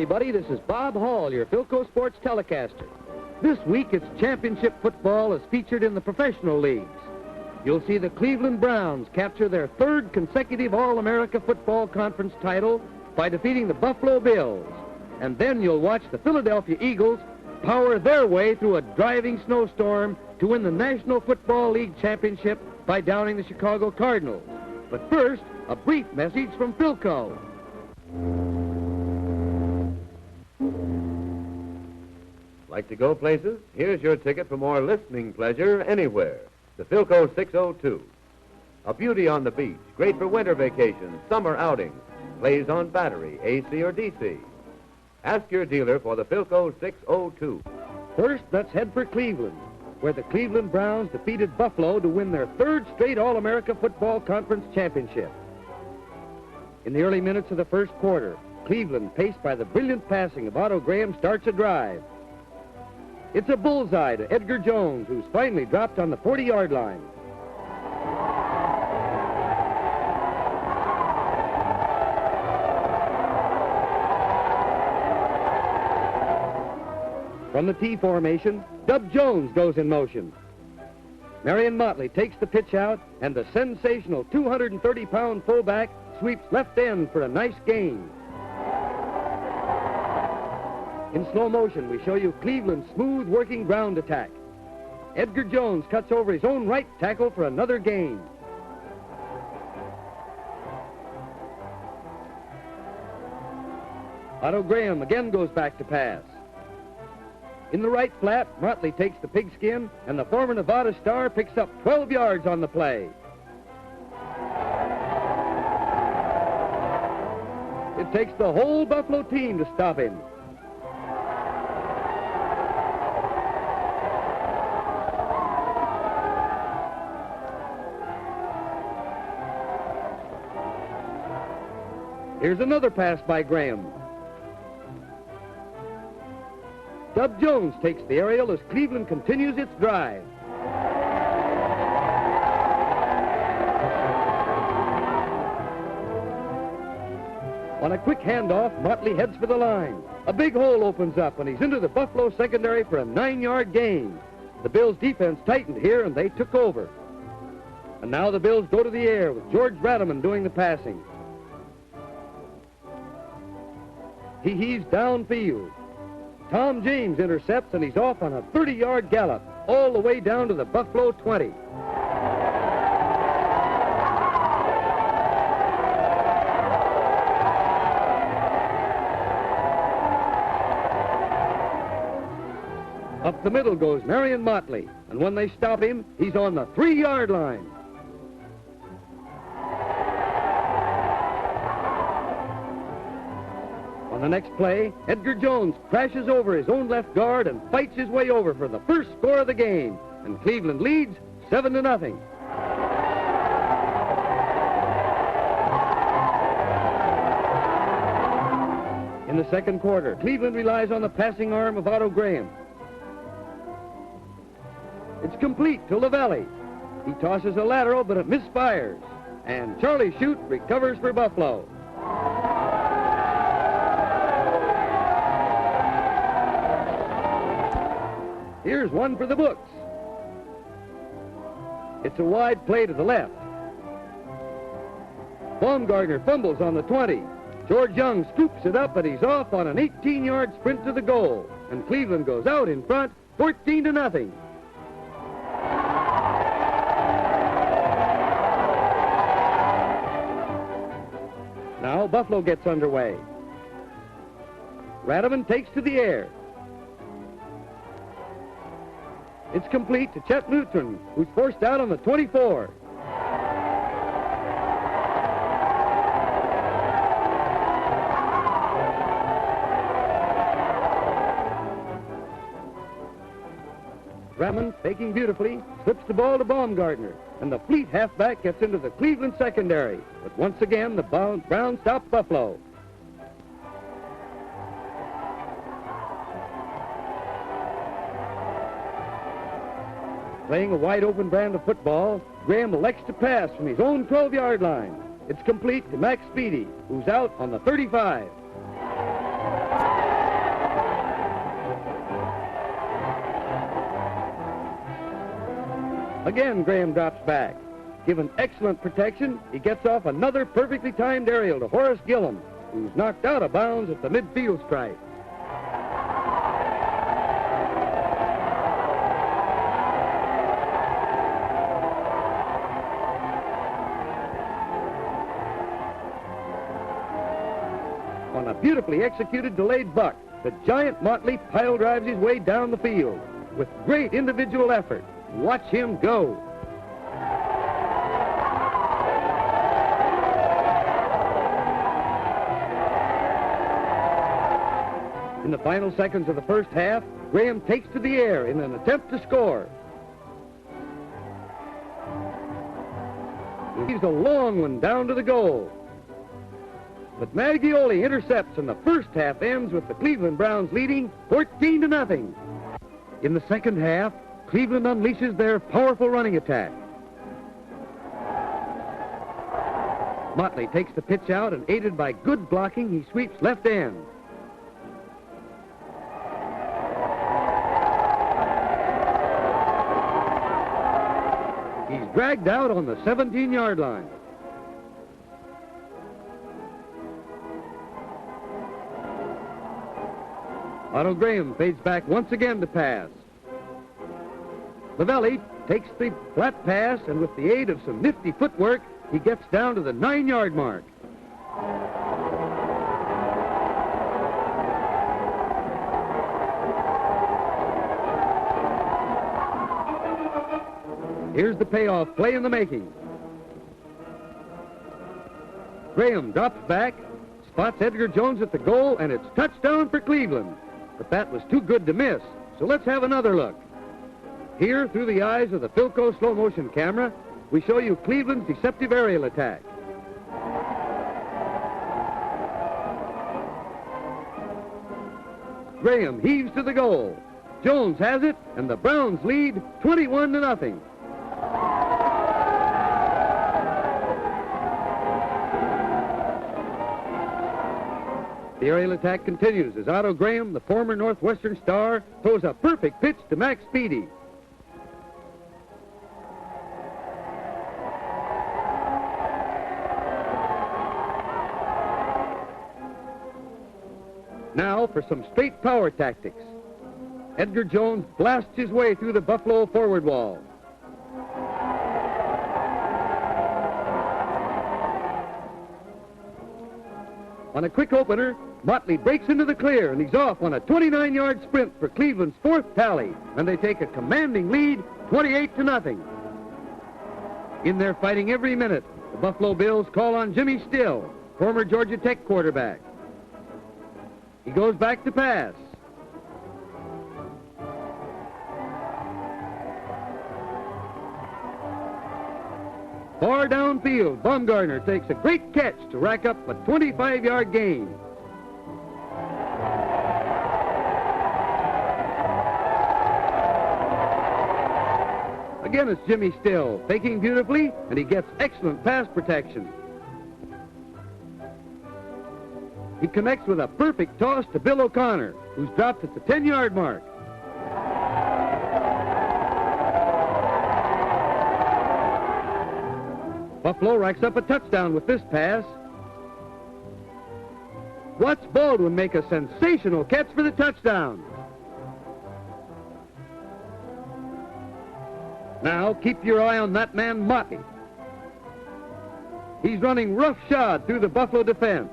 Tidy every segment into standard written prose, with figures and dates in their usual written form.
everybody. This is Bob Hall, your Philco Sports telecaster. This week, it's championship football as featured in the professional leagues. You'll see the Cleveland Browns capture their third consecutive All-America Football Conference title by defeating the Buffalo Bills. And then you'll watch the Philadelphia Eagles power their way through a driving snowstorm to win the National Football League Championship by downing the Chicago Cardinals. But first, a brief message from Philco. Like to go places? Here's your ticket for more listening pleasure anywhere. The Philco 602. A beauty on the beach, great for winter vacations, summer outings. Plays on battery, AC or DC. Ask your dealer for the Philco 602. First, let's head for Cleveland, where the Cleveland Browns defeated Buffalo to win their third straight All-America Football Conference Championship. In the early minutes of the first quarter, Cleveland, paced by the brilliant passing of Otto Graham, starts a drive. It's a bullseye to Edgar Jones, who's finally dropped on the 40-yard line. From the T formation, Dub Jones goes in motion. Marion Motley takes the pitch out, and the sensational 230-pound fullback sweeps left end for a nice gain. In slow motion, we show you Cleveland's smooth working ground attack. Edgar Jones cuts over his own right tackle for another gain. Otto Graham again goes back to pass. In the right flat, Motley takes the pigskin, and the former Nevada star picks up 12 yards on the play. It takes the whole Buffalo team to stop him. Here's another pass by Graham. Dub Jones takes the aerial as Cleveland continues its drive. On a quick handoff, Motley heads for the line. A big hole opens up, and he's into the Buffalo secondary for a 9-yard gain. The Bills' defense tightened here, and they took over. And now the Bills go to the air with George Radaman doing the passing. He heaves downfield. Tom James intercepts, and he's off on a 30-yard gallop all the way down to the Buffalo 20. Up the middle goes Marion Motley, and when they stop him, he's on the 3-yard line. On the next play, Edgar Jones crashes over his own left guard and fights his way over for the first score of the game, and Cleveland leads 7-0. In the second quarter, Cleveland relies on the passing arm of Otto Graham. It's complete to Lavelli. He tosses a lateral, but it misfires, and Charlie Shute recovers for Buffalo. Here's one for the books. It's a wide play to the left. Baumgartner fumbles on the 20. George Young scoops it up, but he's off on an 18-yard sprint to the goal. And Cleveland goes out in front, 14-0. Now Buffalo gets underway. Radaman takes to the air. It's complete to Chet Lutron, who's forced out on the 24. Radaman, faking beautifully, slips the ball to Baumgartner, and the fleet halfback gets into the Cleveland secondary. But once again, the Browns stop Buffalo. Playing a wide-open brand of football, Graham elects to pass from his own 12-yard line. It's complete to Max Speedy, who's out on the 35. Again, Graham drops back. Given excellent protection, he gets off another perfectly timed aerial to Horace Gillum, who's knocked out of bounds at the midfield stripe. On a beautifully executed delayed buck, the giant Motley pile drives his way down the field with great individual effort. Watch him go. In the final seconds of the first half, Graham takes to the air in an attempt to score. He's a long one down to the goal. But Maggioli intercepts, and the first half ends with the Cleveland Browns leading 14-0. In the second half, Cleveland unleashes their powerful running attack. Motley takes the pitch out, and aided by good blocking, he sweeps left end. He's dragged out on the 17-yard line. Otto Graham fades back once again to pass. Lavelli takes the flat pass, and with the aid of some nifty footwork, he gets down to the 9-yard mark. Here's the payoff play in the making. Graham drops back, spots Edgar Jones at the goal, and it's touchdown for Cleveland. But that was too good to miss, so let's have another look. Here, through the eyes of the Philco slow-motion camera, we show you Cleveland's deceptive aerial attack. Graham heaves to the goal. Jones has it, and the Browns lead 21-0. The aerial attack continues as Otto Graham, the former Northwestern star, throws a perfect pitch to Max Speedy. Now for some straight power tactics. Edgar Jones blasts his way through the Buffalo forward wall. On a quick opener, Motley breaks into the clear, and he's off on a 29-yard sprint for Cleveland's fourth tally, and they take a commanding lead, 28-0. In there fighting every minute, the Buffalo Bills call on Jimmy Still, former Georgia Tech quarterback. He goes back to pass. Far downfield, Baumgartner takes a great catch to rack up a 25-yard gain. Again, it's Jimmy Still, faking beautifully, and he gets excellent pass protection. He connects with a perfect toss to Bill O'Connor, who's dropped at the 10-yard mark. Buffalo racks up a touchdown with this pass. Watch Baldwin make a sensational catch for the touchdown. Now, keep your eye on that man, Motley. He's running roughshod through the Buffalo defense.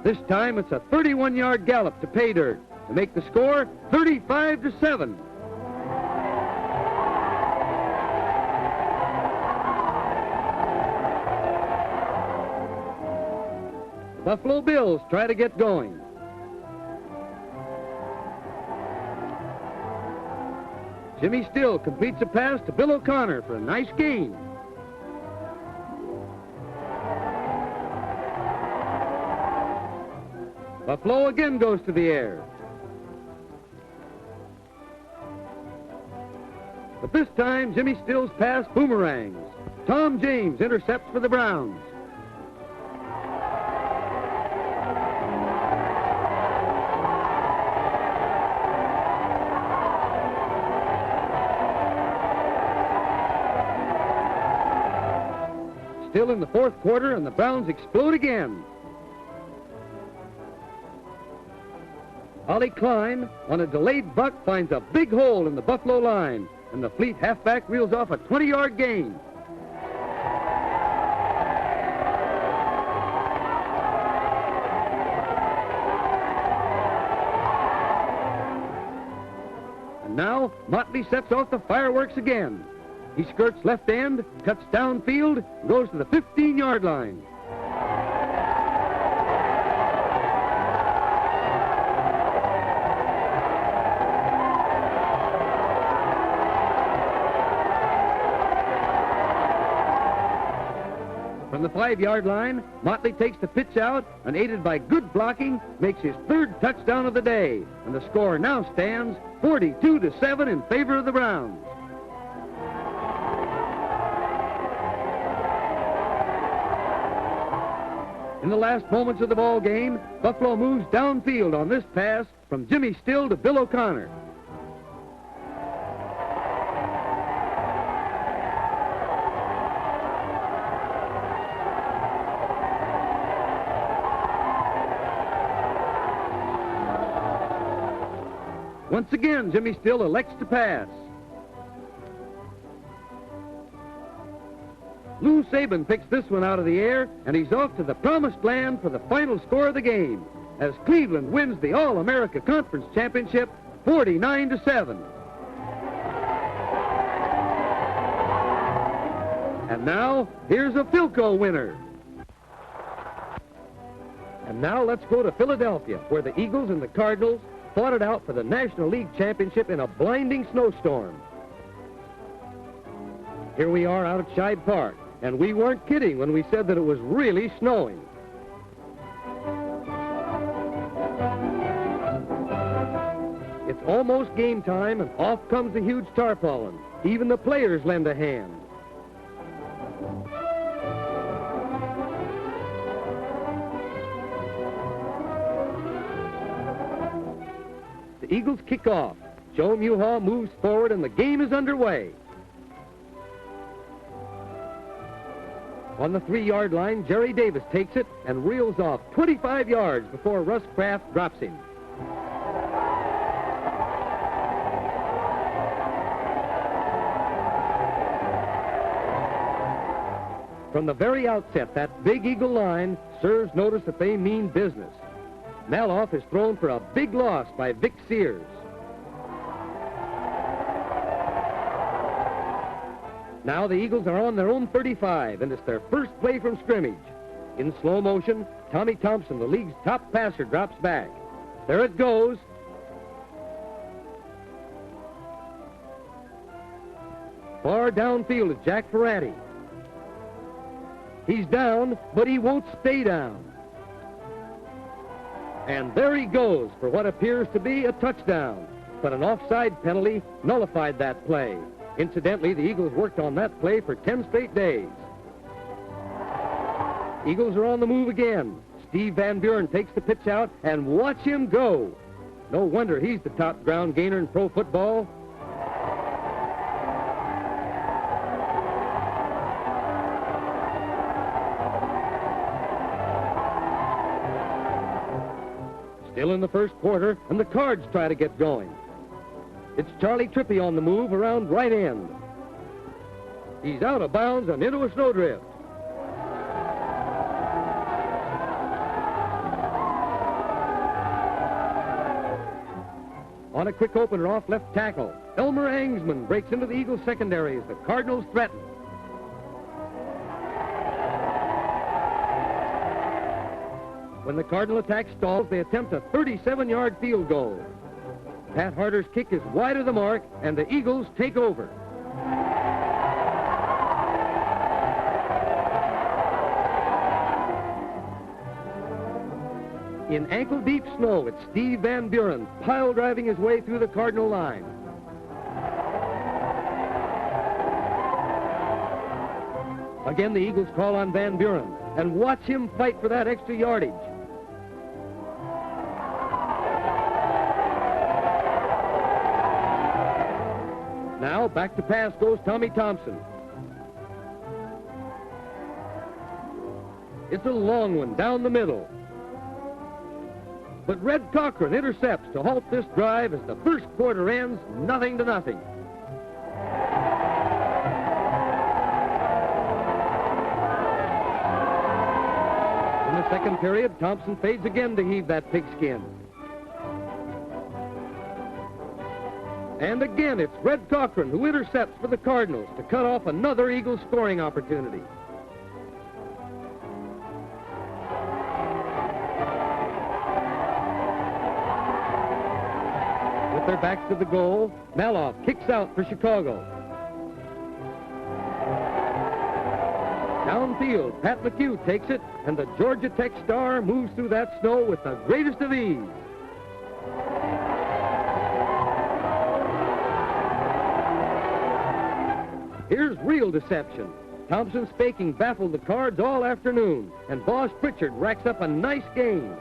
This time, it's a 31-yard gallop to pay dirt to make the score 35-7. Buffalo Bills try to get going. Jimmy Still completes a pass to Bill O'Connor for a nice gain. Buffalo again goes to the air. But this time, Jimmy Still's pass boomerangs. Tom James intercepts for the Browns. still in the fourth quarter, and the Browns explode again. Ollie Klein, on a delayed buck, finds a big hole in the Buffalo line, and the fleet halfback reels off a 20-yard gain. And now, Motley sets off the fireworks again. He skirts left end, cuts downfield, goes to the 15-yard line. From the 5-yard line, Motley takes the pitch out and, aided by good blocking, makes his third touchdown of the day. And the score now stands 42-7 in favor of the Browns. In the last moments of the ball game, Buffalo moves downfield on this pass from Jimmy Still to Bill O'Connor. Once again, Jimmy Still elects to pass. Lou Saban picks this one out of the air, and he's off to the promised land for the final score of the game, as Cleveland wins the All-America Conference Championship 49-7. And now, here's a Philco winner. And now let's go to Philadelphia, where the Eagles and the Cardinals fought it out for the National League Championship in a blinding snowstorm. Here we are out at Shibe Park, and we weren't kidding when we said that it was really snowing. It's almost game time, and off comes the huge tarpaulin. Even the players lend a hand. The Eagles kick off. Joe Muha moves forward, and the game is underway. On the 3-yard line, Jerry Davis takes it and reels off 25 yards before Russ Kraft drops him. From the very outset, that big Eagle line serves notice that they mean business. Maloff is thrown for a big loss by Vic Sears. Now the Eagles are on their own 35, and it's their first play from scrimmage. In slow motion, Tommy Thompson, the league's top passer, drops back. There it goes. Far downfield is Jack Ferrati. He's down, but he won't stay down. And there he goes for what appears to be a touchdown. But an offside penalty nullified that play. Incidentally, the Eagles worked on that play for 10 straight days. Eagles are on the move again. Steve Van Buren takes the pitch out, and watch him go. No wonder he's the top ground gainer in pro football. Still in the first quarter, and the Cards try to get going. It's Charlie Trippy on the move around right end. He's out of bounds and into a snowdrift. On a quick opener off left tackle, Elmer Angsman breaks into the Eagles secondary as the Cardinals threaten. When the Cardinal attack stalls, they attempt a 37-yard field goal. Pat Harter's kick is wide of the mark, and the Eagles take over. In ankle-deep snow, it's Steve Van Buren pile-driving his way through the Cardinal line. Again, the Eagles call on Van Buren, and watch him fight for that extra yardage. Now, back to pass goes Tommy Thompson. It's a long one down the middle. But Red Cochran intercepts to halt this drive as the first quarter ends 0-0. In the second period, Thompson fades again to heave that pigskin. And again, it's Red Cochran who intercepts for the Cardinals to cut off another Eagles scoring opportunity. With their backs to the goal, Maloff kicks out for Chicago. Downfield, Pat McHugh takes it, and the Georgia Tech star moves through that snow with the greatest of ease. Here's real deception. Thompson's faking baffled the Cards all afternoon, and Boss Pritchard racks up a nice gain.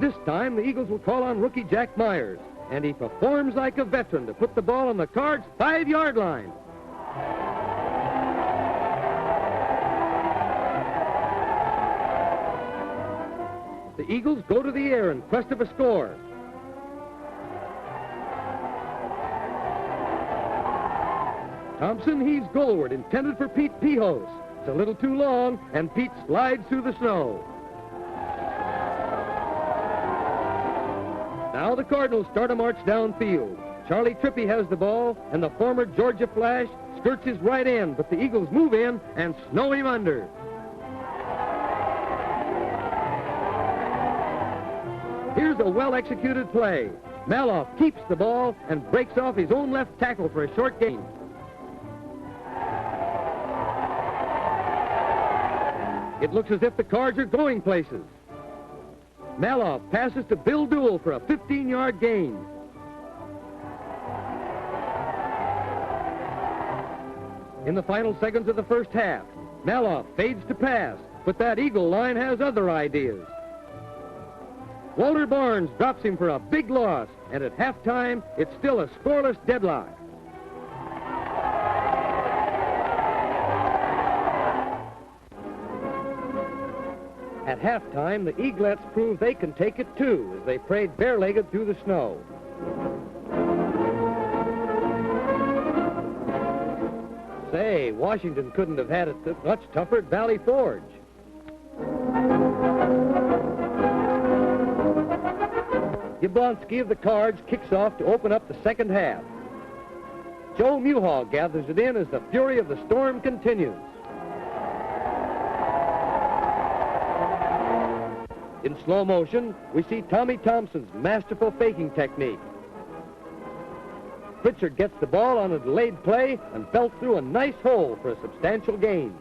This time, the Eagles will call on rookie Jack Myers, and he performs like a veteran to put the ball on the Cards' 5-yard line. The Eagles go to the air in quest of a score. Thompson heaves goalward, intended for Pete Pihos. It's a little too long, and Pete slides through the snow. Now the Cardinals start a march downfield. Charlie Trippi has the ball, and the former Georgia Flash skirts his right end, but the Eagles move in and snow him under. Here's a well-executed play. Maloff keeps the ball and breaks off his own left tackle for a short gain. It looks as if the Cards are going places. Maloff passes to Bill Duell for a 15-yard gain. In the final seconds of the first half, Maloff fades to pass, but that Eagle line has other ideas. Walter Barnes drops him for a big loss, and at halftime, it's still a scoreless deadlock. At halftime, the Eaglettes prove they can take it too, as they parade bare-legged through the snow. Say, Washington couldn't have had it much tougher at Valley Forge. Yablonsky of the Cards kicks off to open up the second half. Joe Muhall gathers it in as the fury of the storm continues. In slow motion, we see Tommy Thompson's masterful faking technique. Pritchard gets the ball on a delayed play and fell through a nice hole for a substantial gain.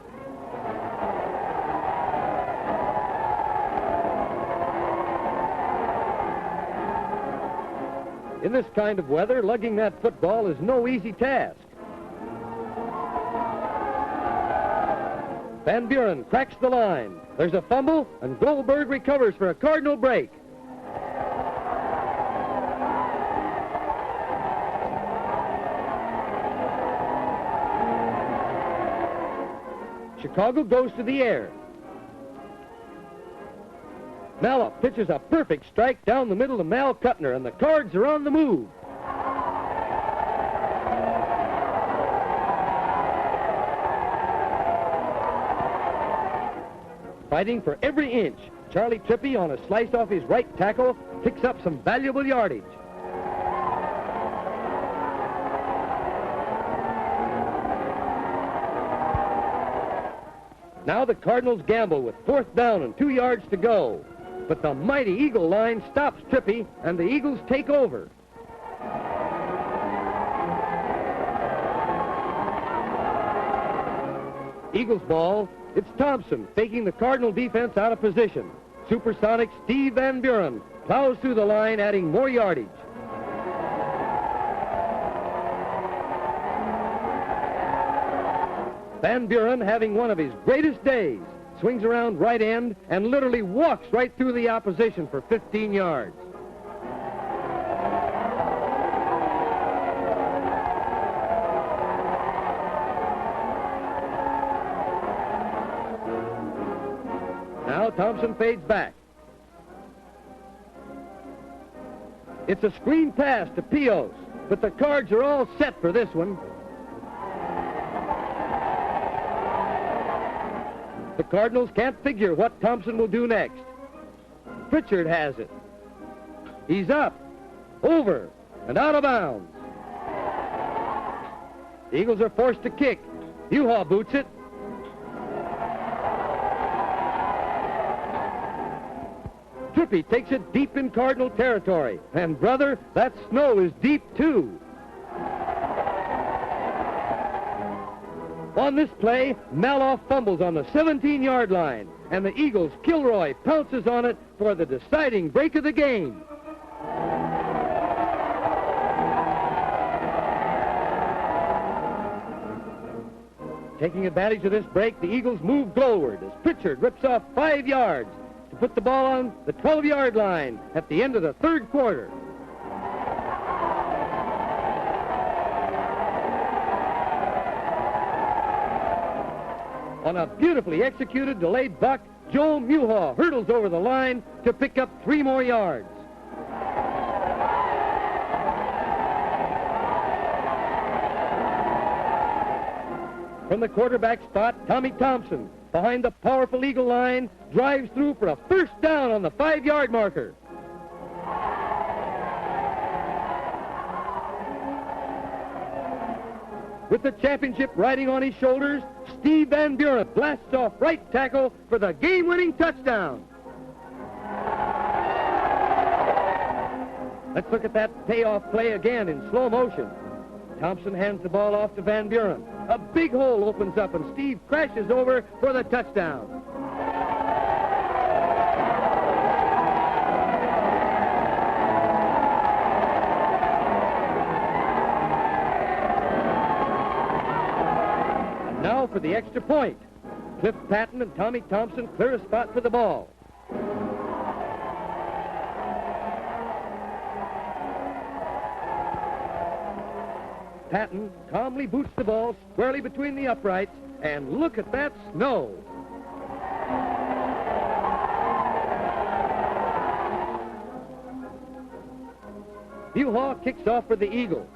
In this kind of weather, lugging that football is no easy task. Van Buren cracks the line. There's a fumble, and Goldberg recovers for a Cardinal break. Chicago goes to the air. Maloff pitches a perfect strike down the middle to Mal Kuttner, and the Cards are on the move. Fighting for every inch, Charlie Trippi, on a slice off his right tackle, picks up some valuable yardage. Now the Cardinals gamble with 4th down and 2 yards to go. But the mighty Eagle line stops Trippi, and the Eagles take over. Eagles ball. It's Thompson faking the Cardinal defense out of position. Supersonic Steve Van Buren plows through the line, adding more yardage. Van Buren, having one of his greatest days, swings around right end and literally walks right through the opposition for 15 yards. Thompson fades back. It's a screen pass to Pios, but the Cards are all set for this one. The Cardinals can't figure what Thompson will do next. Pritchard has it. He's up, over, and out of bounds. The Eagles are forced to kick. Uhaw boots it. Trippy takes it deep in Cardinal territory. And, brother, that snow is deep, too. On this play, Maloff fumbles on the 17-yard line, and the Eagles' Kilroy pounces on it for the deciding break of the game. Taking advantage of this break, the Eagles move goalward as Pritchard rips off 5 yards to put the ball on the 12-yard line at the end of the third quarter. On a beautifully executed delayed buck, Joe Muhaw hurdles over the line to pick up 3 more yards. From the quarterback spot, Tommy Thompson, behind the powerful Eagle line, drives through for a first down on the 5-yard marker. With the championship riding on his shoulders, Steve Van Buren blasts off right tackle for the game-winning touchdown. Let's look at that payoff play again in slow motion. Thompson hands the ball off to Van Buren. A big hole opens up and Steve crashes over for the touchdown. Now for the extra point. Cliff Patton and Tommy Thompson clear a spot for the ball. Patton calmly boots the ball squarely between the uprights, and look at that snow. Uhaw kicks off for the Eagles.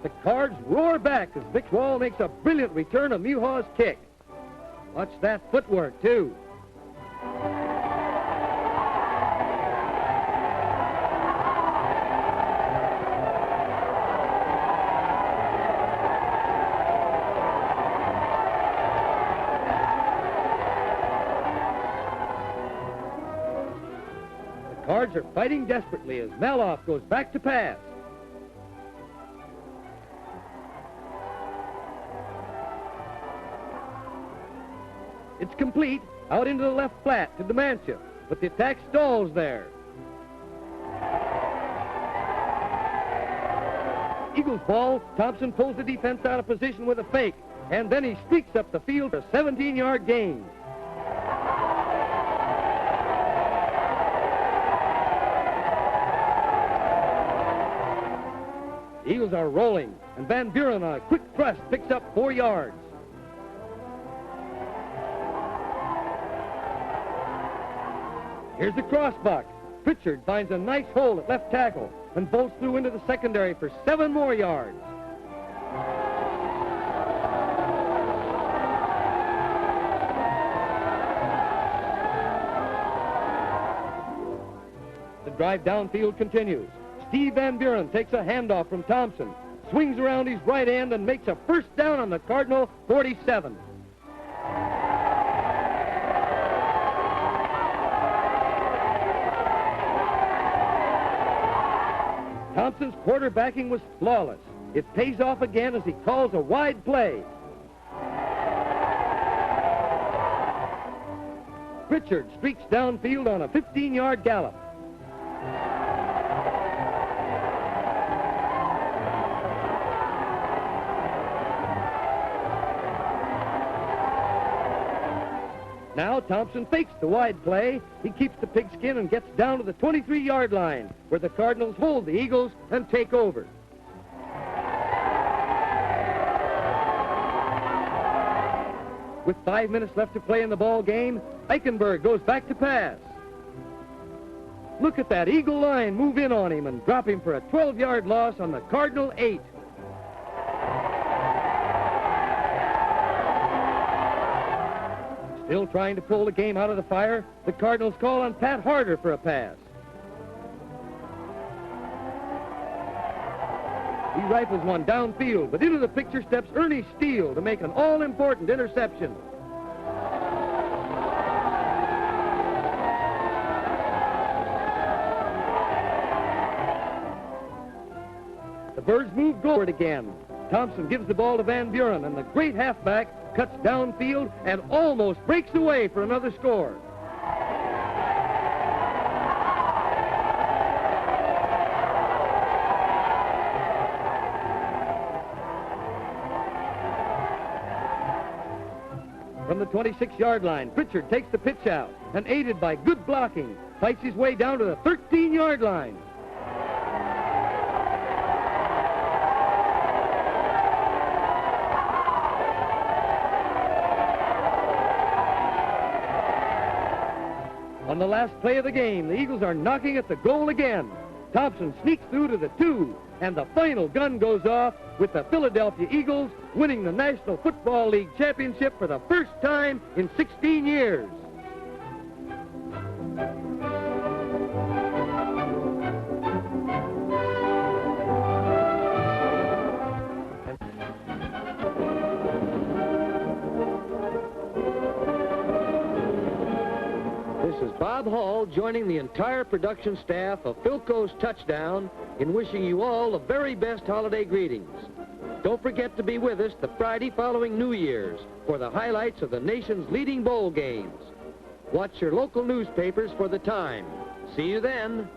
The Cards roar back as Vic Wall makes a brilliant return of Muhaw's kick. Watch that footwork, too. The Cards are fighting desperately as Maloff goes back to pass. It's complete, out into the left flat to Demantia, but the attack stalls there. Eagles ball, Thompson pulls the defense out of position with a fake, and then he streaks up the field for a 17-yard gain. The Eagles are rolling, and Van Buren on a quick thrust picks up 4 yards. Here's the crossbuck. Pritchard finds a nice hole at left tackle and bolts through into the secondary for 7 more yards. The drive downfield continues. Steve Van Buren takes a handoff from Thompson, swings around his right end and makes a first down on the Cardinal 47. Thompson's quarterbacking was flawless. It pays off again as he calls a wide play. Pritchard streaks downfield on a 15-yard gallop. Now Thompson fakes the wide play. He keeps the pigskin and gets down to the 23-yard line, where the Cardinals hold the Eagles and take over. With 5 minutes left to play in the ball game, Eichenberg goes back to pass. Look at that Eagle line move in on him and drop him for a 12-yard loss on the Cardinal 8. Still trying to pull the game out of the fire, the Cardinals call on Pat Harder for a pass. He rifles one downfield, but into the picture steps Ernie Steele to make an all-important interception. The Birds move forward again. Thompson gives the ball to Van Buren, and the great halfback cuts downfield and almost breaks away for another score. From the 26-yard line, Pritchard takes the pitch out and, aided by good blocking, fights his way down to the 13-yard line. On the last play of the game, the Eagles are knocking at the goal again. Thompson sneaks through to the 2, and the final gun goes off with the Philadelphia Eagles winning the National Football League championship for the first time in 16 years. This is Bob Hall joining the entire production staff of Philco's Touchdown in wishing you all the very best holiday greetings. Don't forget to be with us the Friday following New Year's for the highlights of the nation's leading bowl games. Watch your local newspapers for the time. See you then.